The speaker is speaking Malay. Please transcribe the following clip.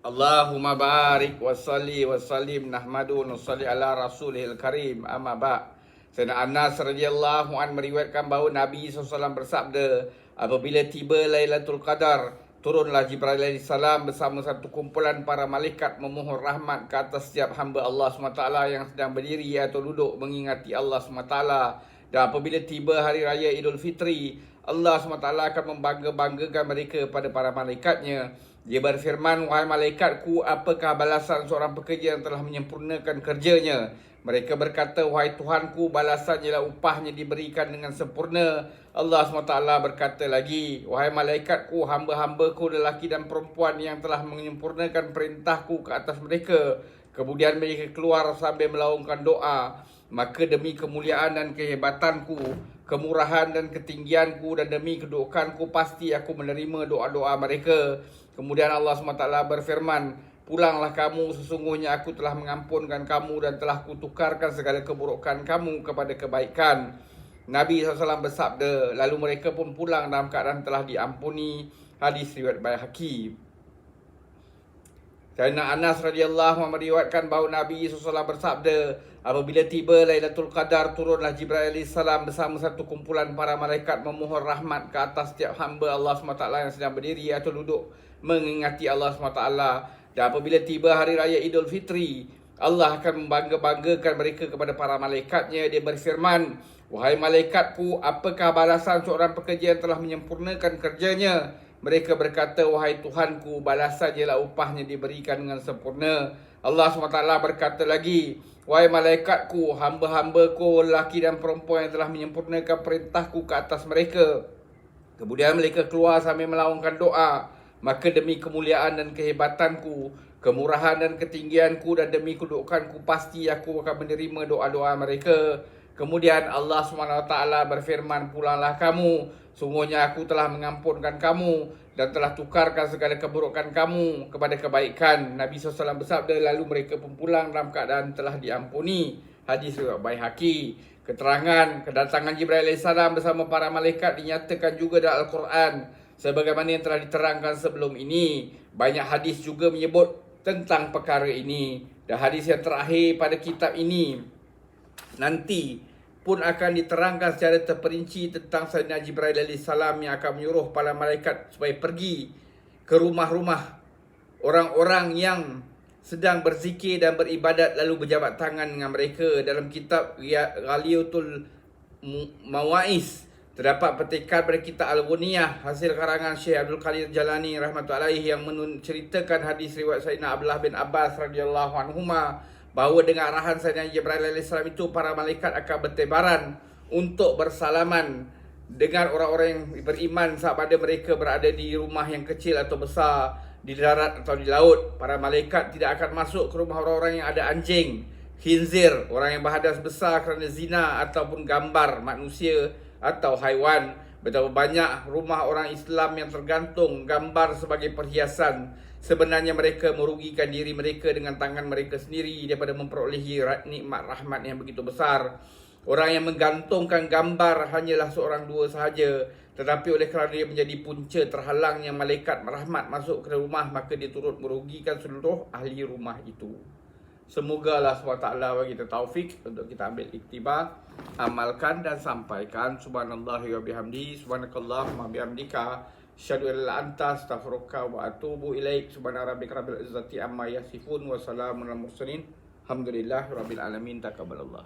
Allahumma barik wa salli wa sallim nahmadu wa salli ala rasulihil karim amma ba'. Sayyidina Anas radhiyallahu an meriwayatkan bahawa Nabi SAW bersabda, apabila tiba Lailatul Qadar, turunlah Jibril AS bersama satu kumpulan para malaikat memohon rahmat ke atas setiap hamba Allah SWT yang sedang berdiri atau duduk mengingati Allah SWT. Dan apabila tiba hari raya Idul Fitri, Allah SWT akan membangga-banggakan mereka pada para malaikatnya. Dia berfirman, wahai malaikatku, apakah balasan seorang pekerja yang telah menyempurnakan kerjanya? Mereka berkata, wahai Tuhanku, balasan ialah upahnya diberikan dengan sempurna. Allah SWT berkata lagi, wahai malaikatku, hamba-hambaku lelaki dan perempuan yang telah menyempurnakan perintahku ke atas mereka. Kemudian mereka keluar sambil melaungkan doa. Maka demi kemuliaan dan kehebatanku, kemurahan dan ketinggianku, dan demi kedudukanku, pasti aku menerima doa-doa mereka. Kemudian Allah SWT berfirman, pulanglah kamu, sesungguhnya aku telah mengampunkan kamu dan telah kutukarkan segala keburukan kamu kepada kebaikan. Nabi SAW bersabda, lalu mereka pun pulang dalam keadaan telah diampuni. Hadis riwayat Baihaqi. Sayyidina Anas radhiyallahu anhu meriwayatkan bahawa Nabi SAW bersabda, apabila tiba Lailatul Qadar, turunlah Jibril AS bersama satu kumpulan para malaikat memohon rahmat ke atas setiap hamba Allah SWT yang sedang berdiri atau duduk mengingati Allah SWT. Dan apabila tiba hari raya Idul Fitri, Allah akan membangga-banggakan mereka kepada para malaikatnya. Dia berfirman, wahai malaikatku, apakah balasan seorang pekerja yang telah menyempurnakan kerjanya? Mereka berkata, wahai Tuhanku, balasan ialah upahnya diberikan dengan sempurna. Allah SWT berkata lagi, wahai malaikatku, hamba-hambaku lelaki dan perempuan yang telah menyempurnakan perintahku ke atas mereka. Kemudian mereka keluar sambil melaungkan doa. Maka demi kemuliaan dan kehebatanku, kemurahan dan ketinggianku, dan demi kedudukanku, pasti aku akan menerima doa-doa mereka. Kemudian Allah SWT berfirman, pulanglah kamu, sungguhnya aku telah mengampunkan kamu dan telah tukarkan segala keburukan kamu kepada kebaikan. Nabi SAW bersabda, lalu mereka pun pulang dalam keadaan telah diampuni. Hadis riwayat Baihaqi. Keterangan kedatangan Jibril AS bersama para malaikat dinyatakan juga dalam Al-Quran, sebagaimana yang telah diterangkan sebelum ini. Banyak hadis juga menyebut tentang perkara ini. Dan hadis yang terakhir pada kitab ini nanti pun akan diterangkan secara terperinci tentang Sayyidina Jibril AS yang akan menyuruh para malaikat supaya pergi ke rumah-rumah orang-orang yang sedang berzikir dan beribadat, lalu berjabat tangan dengan mereka. Dalam kitab Ghaliyatul Mawaiz terdapat petikan pada kitab Al-Ghunniyah hasil karangan Syekh Abdul Qadir Jalani rahmatullahi yang menceritakan hadis riwayat Sayyidina Abdullah bin Abbas radhiyallahu anhuma, bahawa dengan arahan Sayyidina Jibril AS itu para malaikat akan bertebaran untuk bersalaman dengan orang-orang yang beriman saat pada mereka berada di rumah yang kecil atau besar, di darat atau di laut. Para malaikat tidak akan masuk ke rumah orang-orang yang ada anjing, khinzir, orang yang berhadas besar kerana zina, ataupun gambar manusia atau haiwan. Betapa banyak rumah orang Islam yang tergantung gambar sebagai perhiasan. Sebenarnya mereka merugikan diri mereka dengan tangan mereka sendiri daripada memperolehi nikmat rahmat yang begitu besar. Orang yang menggantungkan gambar hanyalah seorang dua sahaja, tetapi oleh kerana dia menjadi punca terhalangnya malaikat rahmat masuk ke rumah, maka dia turut merugikan seluruh ahli rumah itu. Semoga Allah SWT bagi kita taufik untuk kita ambil iktibar, amalkan dan sampaikan. Subhanallahi wa bihamdi, subhanakallahumma bihamdika, asyhadu an la anta astaghfiruka wa atubu ilaik. Subhana rabbika rabbil izzati amma yasifun wa salamun alal mursalin. Alhamdulillahirabbil alamin. Taqabbalallah.